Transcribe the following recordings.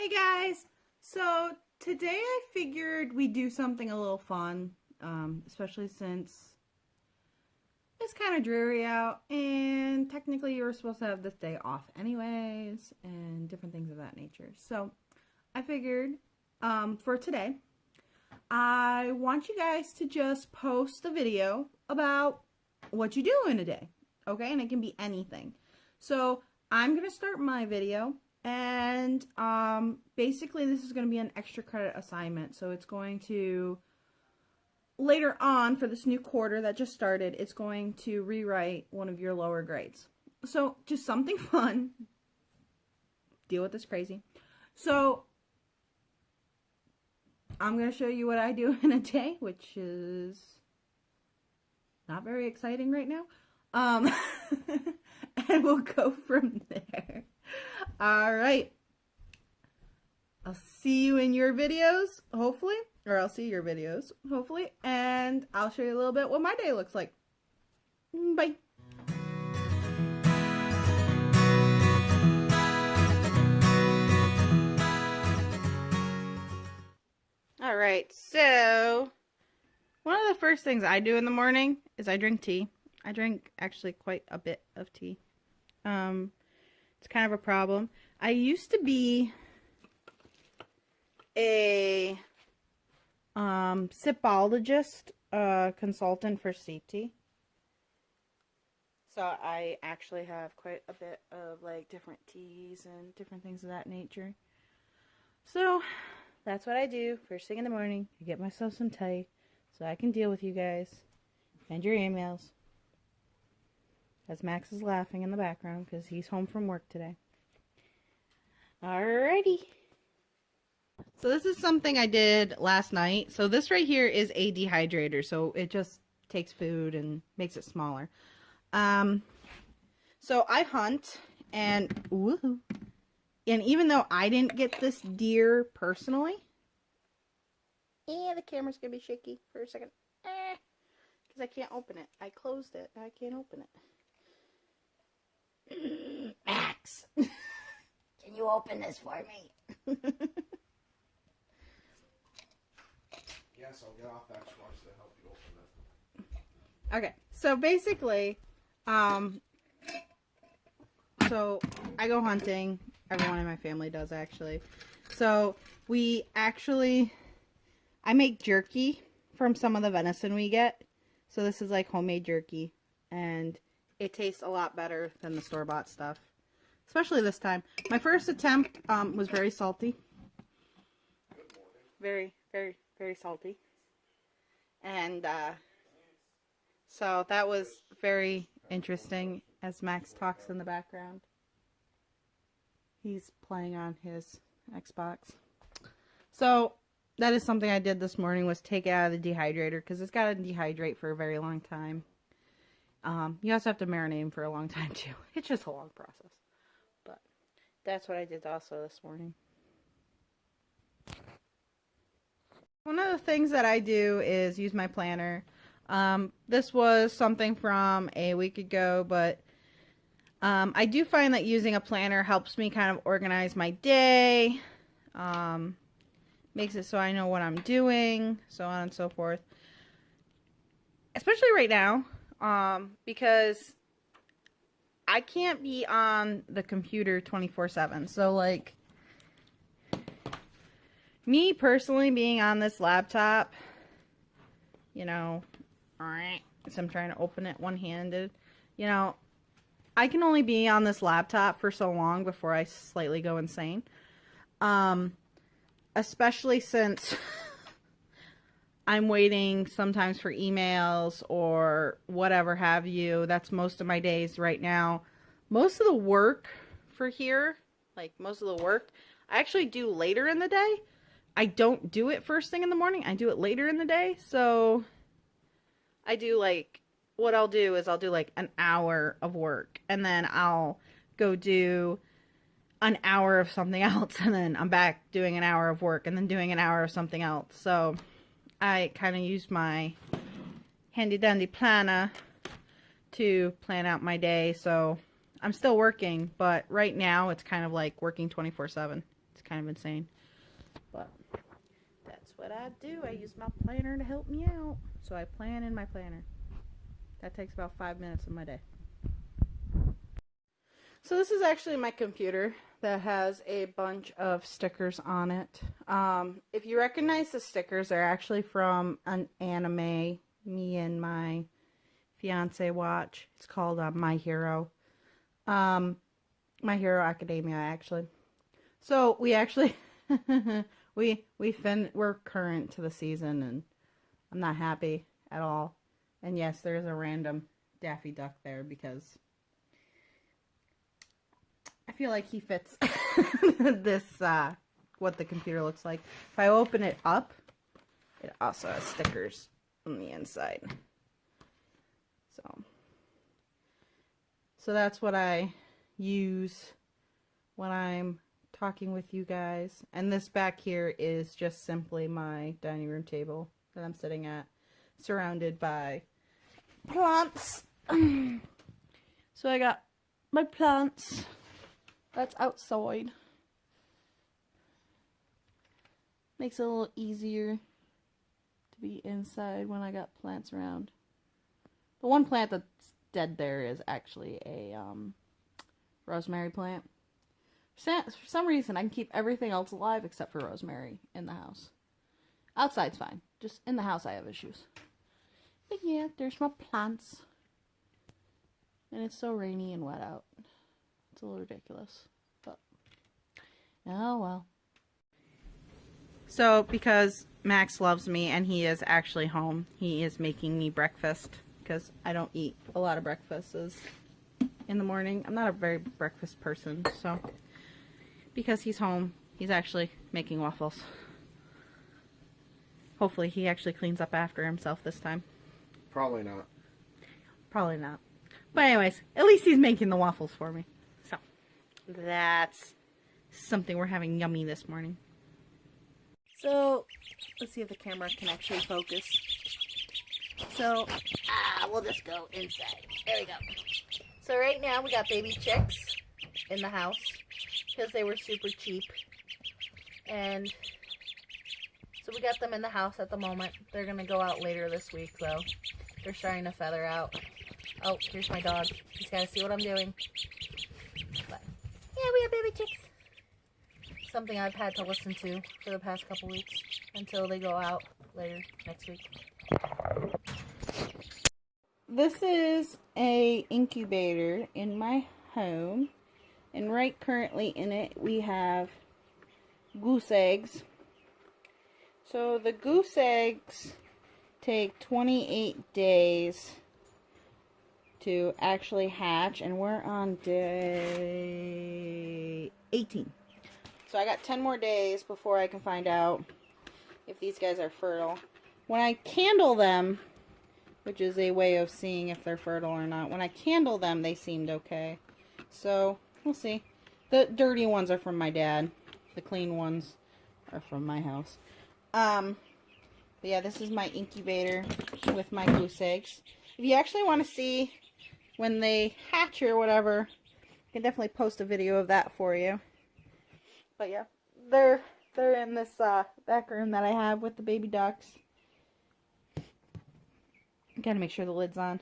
Hey guys! So today I figured we'd do something a little fun, especially since it's kind of dreary out and technically you were supposed to have this day off anyways and different things of that nature. So I figured for today I want you guys to just post a video about what you do in a day, okay? And it can be anything. So I'm going to start my video. And basically this is going to be an extra credit assignment. So it's going to, later on for this new quarter that just started, it's going to rewrite one of your lower grades. So just something fun. Deal with this crazy. So I'm going to show you what I do in a day, which is not very exciting right now. And we'll go from there. All right. I'll see you in your videos, hopefully. Or I'll see your videos, hopefully. And I'll show you a little bit what my day looks like. Bye. All right. So, one of the first things I do in the morning is I drink tea. I drink actually quite a bit of tea. It's kind of a problem. I used to be a sipologist, consultant for safety. So I actually have quite a bit of like different teas and different things of that nature. So that's what I do first thing in the morning. I get myself some tea so I can deal with you guys and your emails. As Max is laughing in the background because he's home from work today. Alrighty. So this is something I did last night. So this right here is a dehydrator. So it just takes food and makes it smaller. So I hunt and woohoo. And even though I didn't get this deer personally. The camera's gonna be shaky for a second. Because I can't open it. I closed it. I can't open it. Max, can you open this for me? Yes, I'll get off that Schwartz to help you open it. Okay, so basically, so I go hunting. Everyone in my family does actually. So I make jerky from some of the venison we get. So this is like homemade jerky, and it tastes a lot better than the store-bought stuff. Especially this time. My first attempt was very salty. Very, very, very salty. And so that was very interesting as Max talks in the background. He's playing on his Xbox. So that is something I did this morning, was take it out of the dehydrator because it's got to dehydrate for a very long time. You also have to marinate them for a long time too. It's just a long process. But that's what I did also this morning. One of the things that I do is use my planner. This was something from a week ago, but I do find that using a planner helps me kind of organize my day. Makes it so I know what I'm doing, so on and so forth. Especially right now. Because I can't be on the computer 24/7. So like me personally being on this laptop, you know, so I'm trying to open it one-handed, you know, I can only be on this laptop for so long before I slightly go insane. Especially since I'm waiting sometimes for emails or whatever have you. That's most of my days right now. Most of the work for here, like most of the work, I actually do later in the day. I don't do it first thing in the morning. I do it later in the day. So I do like, what I'll do is I'll do like an hour of work. And then I'll go do an hour of something else. And then I'm back doing an hour of work and then doing an hour of something else. So I kind of use my handy dandy planner to plan out my day. So I'm still working, but right now it's kind of like working 24/7. It's kind of insane. But that's what I do. I use my planner to help me out. So I plan in my planner. That takes about 5 minutes of my day. So this is actually my computer that has a bunch of stickers on it. If you recognize the stickers, they're actually from an anime me and my fiance watch. It's called My Hero. My Hero Academia, actually. So we actually we're current to the season, and I'm not happy at all. And yes, there's a random Daffy Duck there because I feel like he fits this what the computer looks like. If I open it up, it also has stickers on the inside. So that's what I use when I'm talking with you guys. And this back here is just simply my dining room table that I'm sitting at, surrounded by plants. So I got my plants. That's outside. Makes it a little easier to be inside when I got plants around. The one plant that's dead there is actually a rosemary plant. For some reason, I can keep everything else alive except for rosemary in the house. Outside's fine. Just in the house, I have issues. But yeah, there's my plants. And it's so rainy and wet out. It's a little ridiculous. But, oh well. So, because Max loves me and he is actually home, he is making me breakfast. Because I don't eat a lot of breakfasts in the morning. I'm not a very breakfast person, so because he's home, he's actually making waffles. Hopefully he actually cleans up after himself this time. Probably not. Probably not. But anyways, at least he's making the waffles for me. So that's something we're having yummy this morning. So let's see if the camera can actually focus. So, we'll just go inside. There we go. So right now we got baby chicks in the house because they were super cheap. And so we got them in the house at the moment. They're going to go out later this week though. They're starting to feather out. Oh, here's my dog. He's got to see what I'm doing. But, yeah, we have baby chicks. Something I've had to listen to for the past couple weeks until they go out later next week. This is a incubator in my home, and right currently in it we have goose eggs. So the goose eggs take 28 days to actually hatch, and we're on day 18. So I got 10 more days before I can find out if these guys are fertile. When I candle them, which is a way of seeing if they're fertile or not, when I candle them, they seemed okay. So, we'll see. The dirty ones are from my dad. The clean ones are from my house. But yeah, this is my incubator with my goose eggs. If you actually want to see when they hatch or whatever, I can definitely post a video of that for you. But yeah, they're in this back room that I have with the baby ducks. Gotta make sure the lid's on.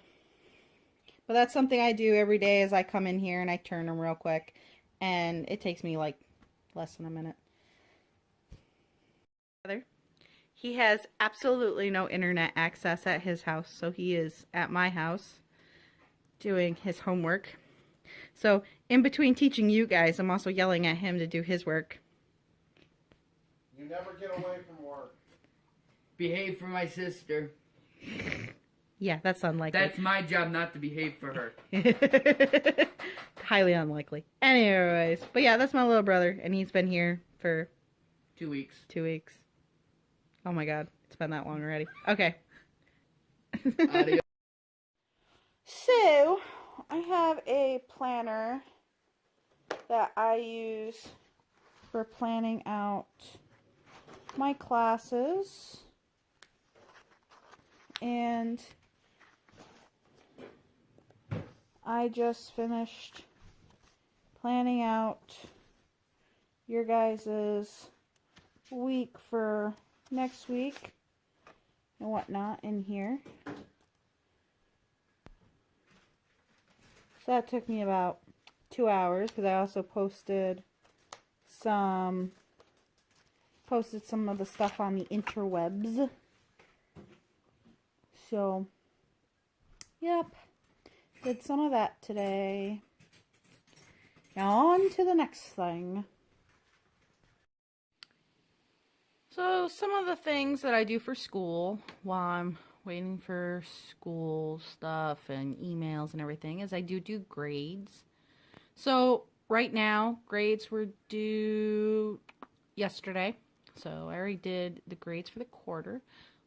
But that's something I do every day is I come in here and I turn them real quick. And it takes me like less than a minute. He has absolutely no internet access at his house. So he is at my house doing his homework. So in between teaching you guys, I'm also yelling at him to do his work. You never get away from work. Behave for my sister. Yeah, that's unlikely. That's my job, not to behave for her. Highly unlikely. Anyways, but yeah, that's my little brother, and he's been here for 2 weeks. 2 weeks. Oh my god, it's been that long already. Okay. Adios. So, I have a planner that I use for planning out my classes. And I just finished planning out your guys' week for next week and whatnot in here. So that took me about 2 hours because I also posted some of the stuff on the interwebs. So, yep, did some of that today. Now on to the next thing. So some of the things that I do for school while I'm waiting for school stuff and emails and everything is I do grades. So right now, grades were due yesterday. So I already did the grades for the quarter.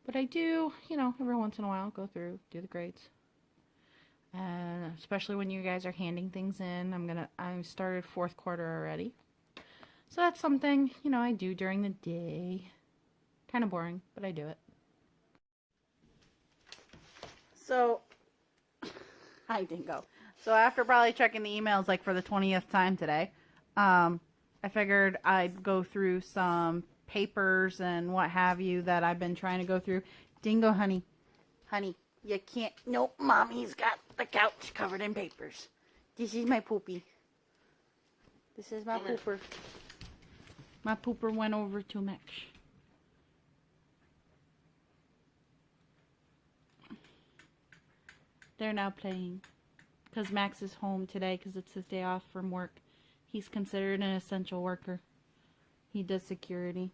But I do, every once in a while go through, do the grades. And especially when you guys are handing things in. I started fourth quarter already. So that's something, I do during the day. Kind of boring, but I do it. So, I didn't go. So after probably checking the emails like for the 20th time today, I figured I'd go through some papers and what have you that I've been trying to go through. Dingo, honey, you can't. Nope, mommy's got the couch covered in papers. This is my poopy. This is my pooper. My pooper went over too much. They're now playing because Max is home today because it's his day off from work. He's considered an essential worker. He does security.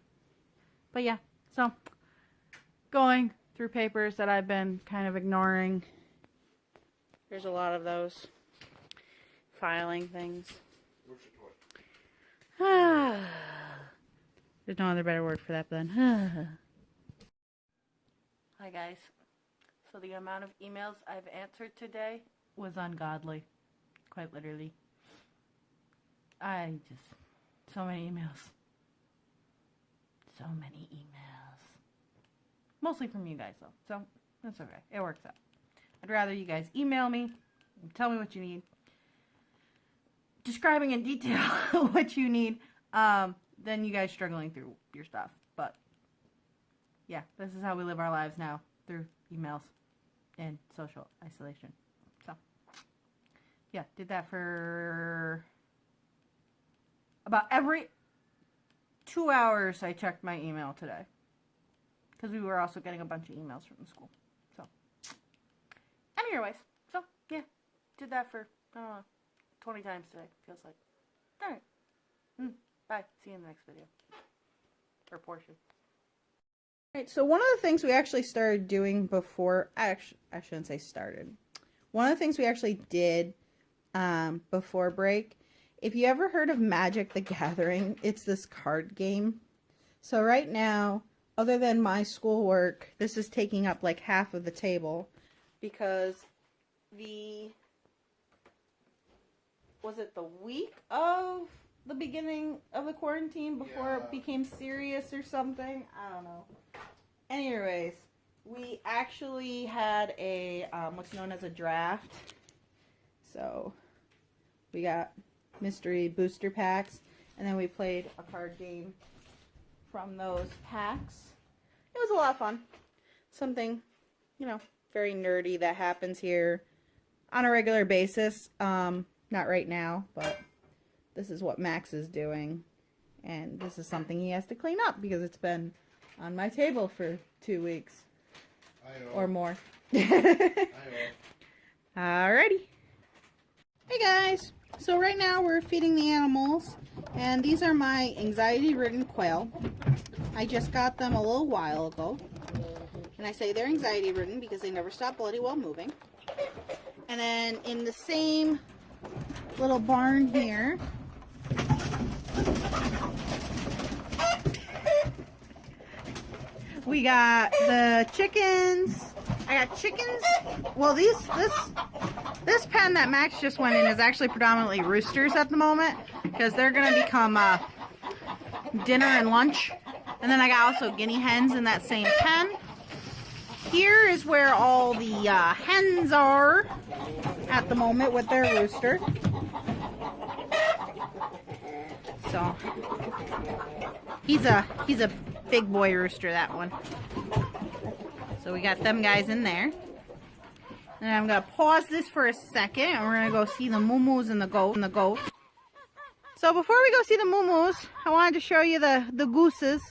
But yeah, so going through papers that I've been kind of ignoring. There's a lot of those. Filing things. Where's your toy? There's no other better word for that than. Hi guys. So the amount of emails I've answered today was ungodly. Quite literally. So many emails. So many emails. Mostly from you guys, though. So, that's okay. It works out. I'd rather you guys email me and tell me what you need. Describing in detail what you need. Than you guys struggling through your stuff. But, yeah. This is how we live our lives now. Through emails and social isolation. So, yeah. Did that for about every 2 hours I checked my email today. Because we were also getting a bunch of emails from the school. So, anyways. So, yeah. Did that for, I don't know, 20 times today. Feels like. Alright. Bye. See you in the next video. Or portion. Alright, so one of the things we actually started doing before, I shouldn't say started. One of the things we actually did before break, if you ever heard of Magic the Gathering, it's this card game. So right now, other than my schoolwork, this is taking up like half of the table because was it the week of the beginning of the quarantine before it became serious or something? I don't know. Anyways, we actually had a, what's known as a draft. So, we got mystery booster packs, and then we played a card game from those packs. It was a lot of fun. Something, very nerdy that happens here on a regular basis. Not right now, but this is what Max is doing. And this is something he has to clean up because it's been on my table for 2 weeks. I know. Or more. I know. Alrighty. Hey guys. So right now we're feeding the animals. And these are my anxiety-ridden quail. I just got them a little while ago. And I say they're anxiety-ridden because they never stop bloody while moving. And then in the same little barn here, we got the chickens. I got chickens. Well, this pen that Max just went in is actually predominantly roosters at the moment because they're gonna become dinner and lunch. And then I got also guinea hens in that same pen. Here is where all the hens are at the moment with their rooster. So he's a big boy rooster, that one. So we got them guys in there. And I'm gonna pause this for a second, and we're gonna go see the moo-moos and the goat. So before we go see the moo-moos, I wanted to show you the gooses.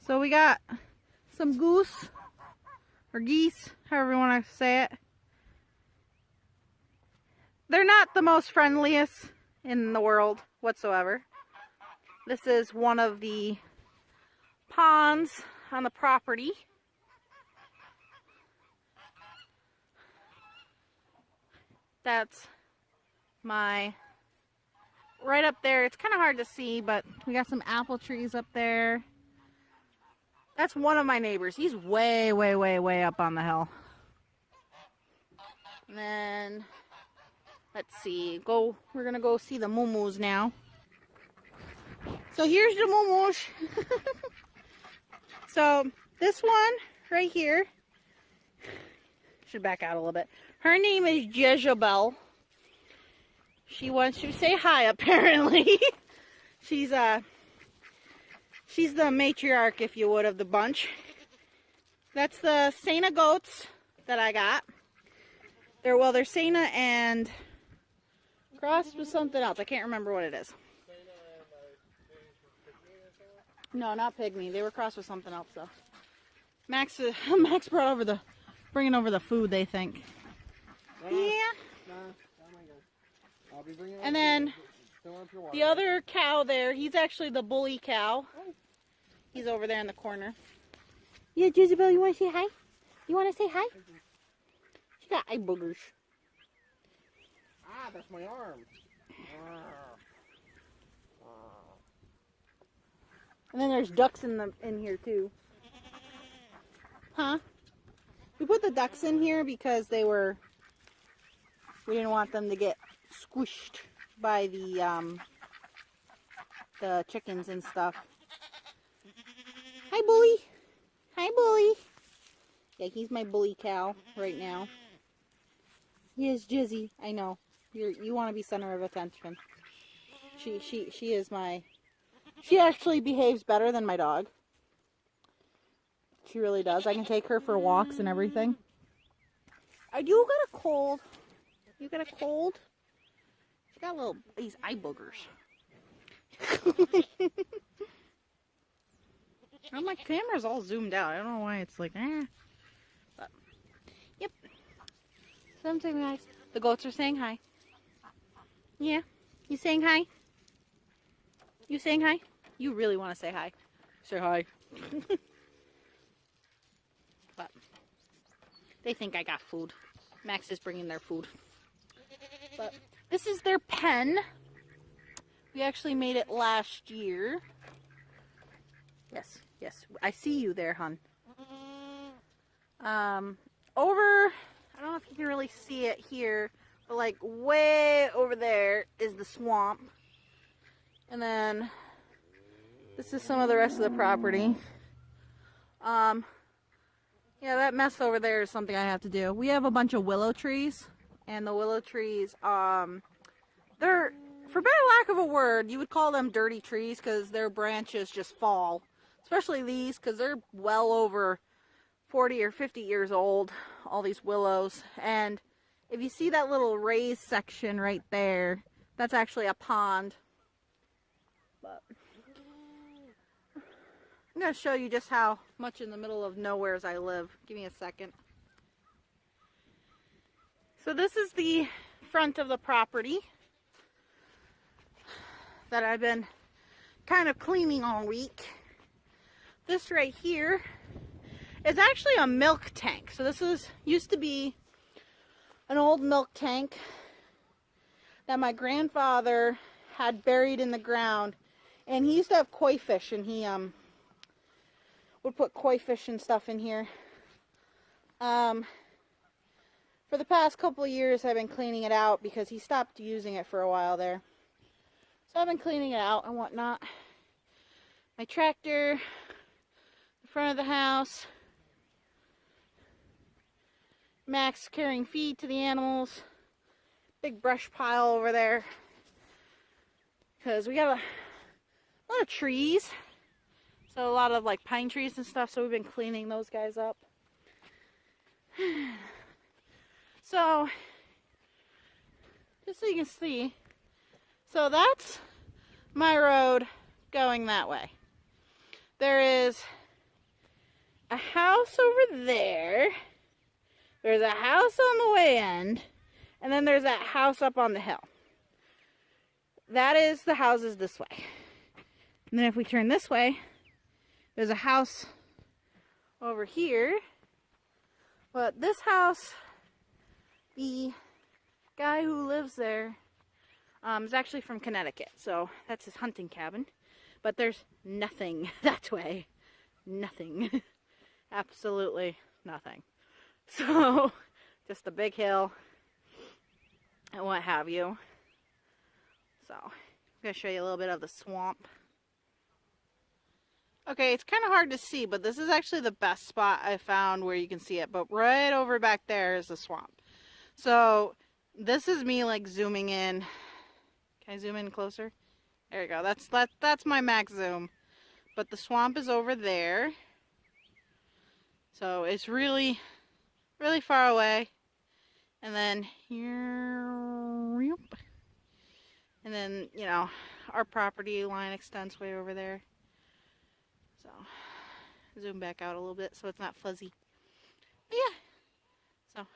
So we got some goose, or geese, however you want to say it. They're not the most friendliest in the world whatsoever. This is one of the ponds on the property. That's my, right up there. It's kind of hard to see, but we got some apple trees up there. That's one of my neighbors. He's way, way, way, way up on the hill. And then, let's see, we're gonna go see the moo-moos now. So here's the moo-moos. So this one right here, should back out a little bit. Her name is Jezebel. She wants to say hi, apparently. She's the matriarch, if you would, of the bunch. That's the Sena goats that I got. They're Sena and crossed with something else. I can't remember what it is. No, not pygmy. They were crossed with something else, though. Max bringing over the food, they think. Yeah. And then the other cow there, he's actually the bully cow. He's over there in the corner. Yeah, Jezebel, you want to say hi? You want to say hi? She got eye boogers. Ah, that's my arm. And then there's ducks in here too. Huh? We put the ducks in here because we didn't want them to get squished by the chickens and stuff. Hi, Bully. Hi, Bully. Yeah, he's my bully cow right now. Yes, Jizzy. I know. You want to be center of attention. She is my. She actually behaves better than my dog. She really does. I can take her for walks and everything. You got a cold? You got a cold? She got these eye boogers. My camera's all zoomed out. I don't know why it's like, But, yep. Something nice. The goats are saying hi. Yeah. You saying hi? You saying hi? You really want to say hi. Say hi. But they think I got food. Max is bringing their food. But this is their pen. We actually made it last year. Yes, yes. I see you there, hun. I don't know if you can really see it here, but like way over there is the swamp. And then this is some of the rest of the property. Yeah, that mess over there is something I have to do. We have a bunch of willow trees, and the willow trees, they're, for better lack of a word, you would call them dirty trees because their branches just fall. Especially these, because they're well over 40 or 50 years old, all these willows. And if you see that little raised section right there, that's actually a pond. But I'm going to show you just how much in the middle of nowhere I live. Give me a second. So this is the front of the property that I've been kind of cleaning all week. This right here is actually a milk tank. So this used to be an old milk tank that my grandfather had buried in the ground. And he used to have koi fish, and he would put koi fish and stuff in here. For the past couple of years, I've been cleaning it out because he stopped using it for a while there. So I've been cleaning it out and whatnot. My tractor, the front of the house, Max carrying feed to the animals, big brush pile over there. Because we got a lot of trees. So a lot of like pine trees and stuff. So we've been cleaning those guys up. So, just so you can see, so that's my road going that way. There is a house over there. There's a house on the way end. And then there's that house up on the hill. That is the houses this way. And then if we turn this way, there's a house over here. But this house, the guy who lives there is actually from Connecticut. So that's his hunting cabin. But there's nothing that way. Nothing. Absolutely nothing. So, just a big hill and what have you. So, I'm going to show you a little bit of the swamp. Okay, it's kind of hard to see, but this is actually the best spot I found where you can see it. But right over back there is the swamp. So, this is me like zooming in. Can I zoom in closer? There you go. That's my max zoom. But the swamp is over there. So, it's really far away. And then here, and then, you know, our property line extends way over there. So, zoom back out a little bit so it's not fuzzy. But yeah, so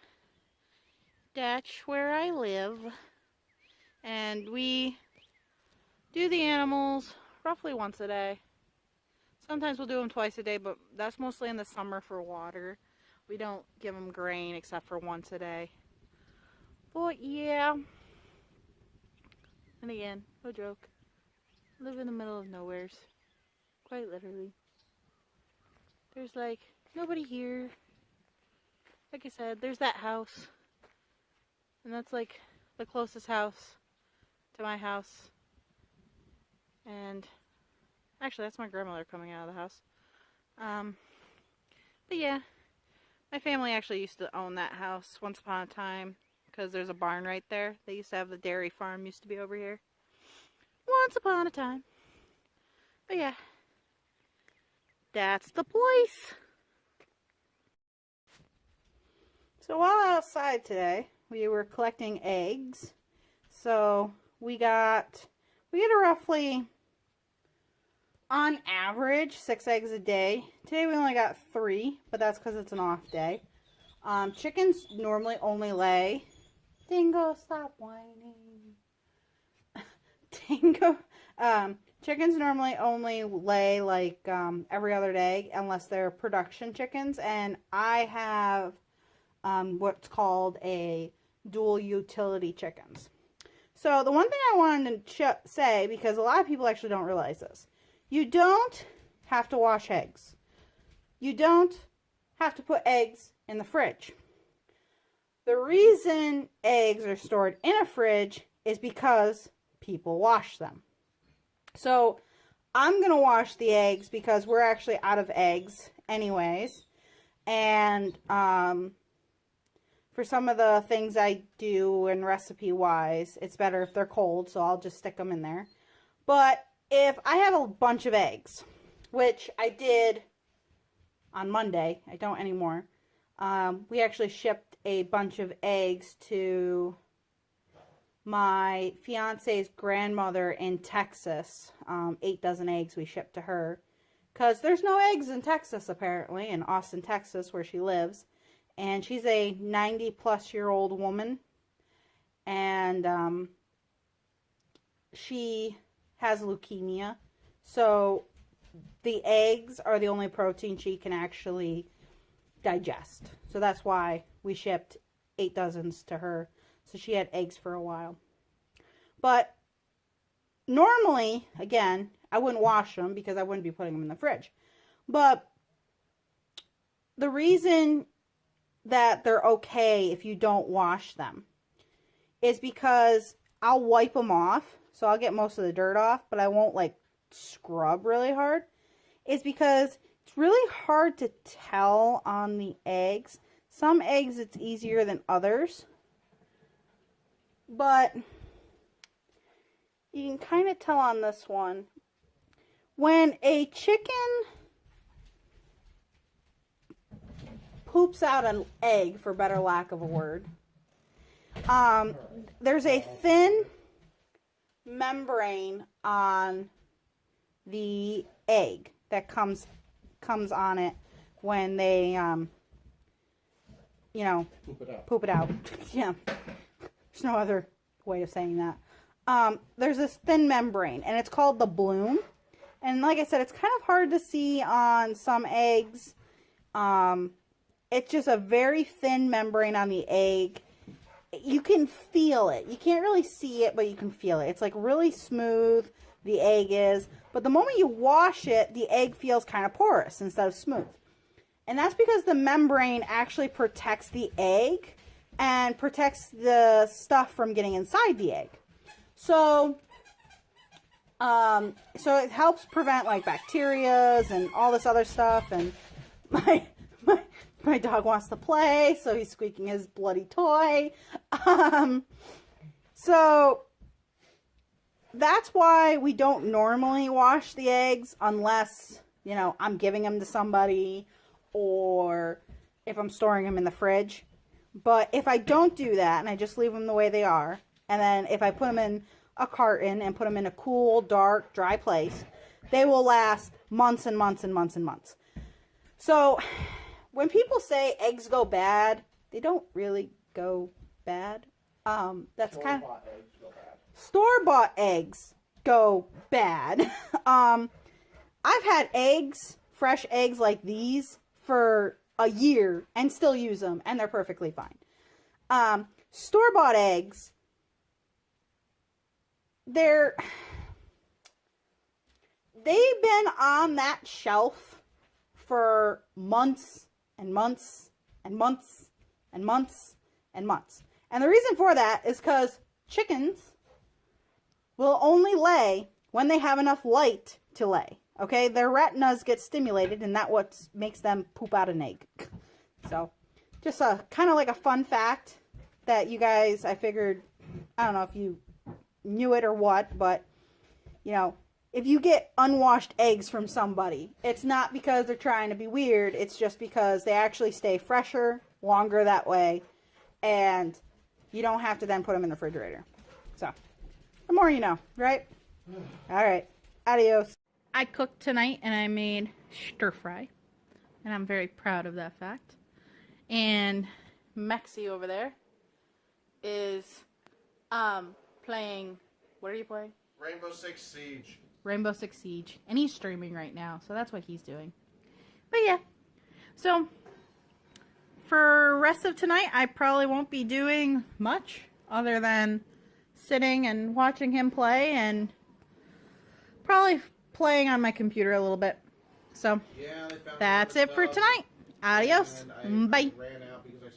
that's where I live. And we do the animals roughly once a day. Sometimes we'll do them twice a day, but that's mostly in the summer for water. We don't give them grain except for once a day. But yeah. And again, no joke. Live in the middle of nowheres. Quite literally. There's like nobody here. Like I said, there's that house. And that's like the closest house to my house. And actually that's my grandmother coming out of the house. But yeah. My family actually used to own that house once upon a time because there's a barn right there. They used to have the dairy farm used to be over here. Once upon a time. But yeah, that's the place. So while outside today, we were collecting eggs. So we get a roughly, on average, 6 eggs a day. Today we only got 3, but that's because it's an off day. Chickens normally only lay... Dingo, stop whining. Dingo. Chickens normally only lay like every other day unless they're production chickens. And I have what's called a dual utility chickens. So the one thing I wanted to say, because a lot of people actually don't realize this. You don't have to wash eggs. You don't have to put eggs in the fridge. The reason eggs are stored in a fridge is because people wash them. So I'm going to wash the eggs because we're actually out of eggs anyways. And for some of the things I do and recipe wise, it's better if they're cold, so I'll just stick them in there. But if I have a bunch of eggs, which I did on Monday, I don't anymore. We actually shipped a bunch of eggs to my fiance's grandmother in Texas. 8 dozen eggs we shipped to her. Because there's no eggs in Texas, apparently, in Austin, Texas, where she lives. And she's a 90-plus-year-old woman. And she has leukemia, so the eggs are the only protein she can actually digest. So that's why we shipped 8 dozens to her, so she had eggs for a while. But normally, again, I wouldn't wash them because I wouldn't be putting them in the fridge. But the reason that they're okay if you don't wash them is because I'll wipe them off. So I'll get most of the dirt off, but I won't like scrub really hard. It's because it's really hard to tell on the eggs. Some eggs it's easier than others. But you can kind of tell on this one. when a chicken poops out an egg, for better lack of a word, there's a thin membrane on the egg that comes on it when they, you know, poop it out. Yeah. There's no other way of saying that. There's this thin membrane, and it's called the bloom. And like I said, it's kind of hard to see on some eggs. It's just a very thin membrane on the egg. You can feel it. You can't really see it, but you can feel it. It's like really smooth, the egg is. But the moment you wash it, the egg feels kind of porous instead of smooth. And that's because the membrane actually protects the egg and protects the stuff from getting inside the egg. So it helps prevent like bacterias and all this other stuff. And my dog wants to play, so he's squeaking his bloody toy. So that's why we don't normally wash the eggs unless, you know, I'm giving them to somebody or if I'm storing them in the fridge. But if I don't do that and I just leave them the way they are, and then if I put them in a carton and put them in a cool, dark, dry place, they will last months and months and months and months. So when people say eggs go bad, they don't really go bad. That's kind of store-bought eggs go bad. I've had eggs, fresh eggs like these, for a year and still use them, and they're perfectly fine. Store-bought eggs, they've been on that shelf for months and months and months and months and months. And the reason for that is because chickens will only lay when they have enough light to lay. Okay, their retinas get stimulated, and that's what makes them poop out an egg. So, just a kind of like a fun fact that you guys, I figured, I don't know if you knew it or what, but, you know, if you get unwashed eggs from somebody, it's not because they're trying to be weird. It's just because they actually stay fresher, longer that way, and you don't have to then put them in the refrigerator. So, the more you know, right? All right. Adios. I cooked tonight, and I made stir fry, and I'm very proud of that fact. And Mexi over there is playing. What are you playing? Rainbow Six Siege. Rainbow Six Siege, and he's streaming right now, so that's what he's doing. But yeah, so for rest of tonight, I probably won't be doing much other than sitting and watching him play, and probably playing on my computer a little bit. So Yeah, they found that's it for tonight. Adios. Bye. ran out because I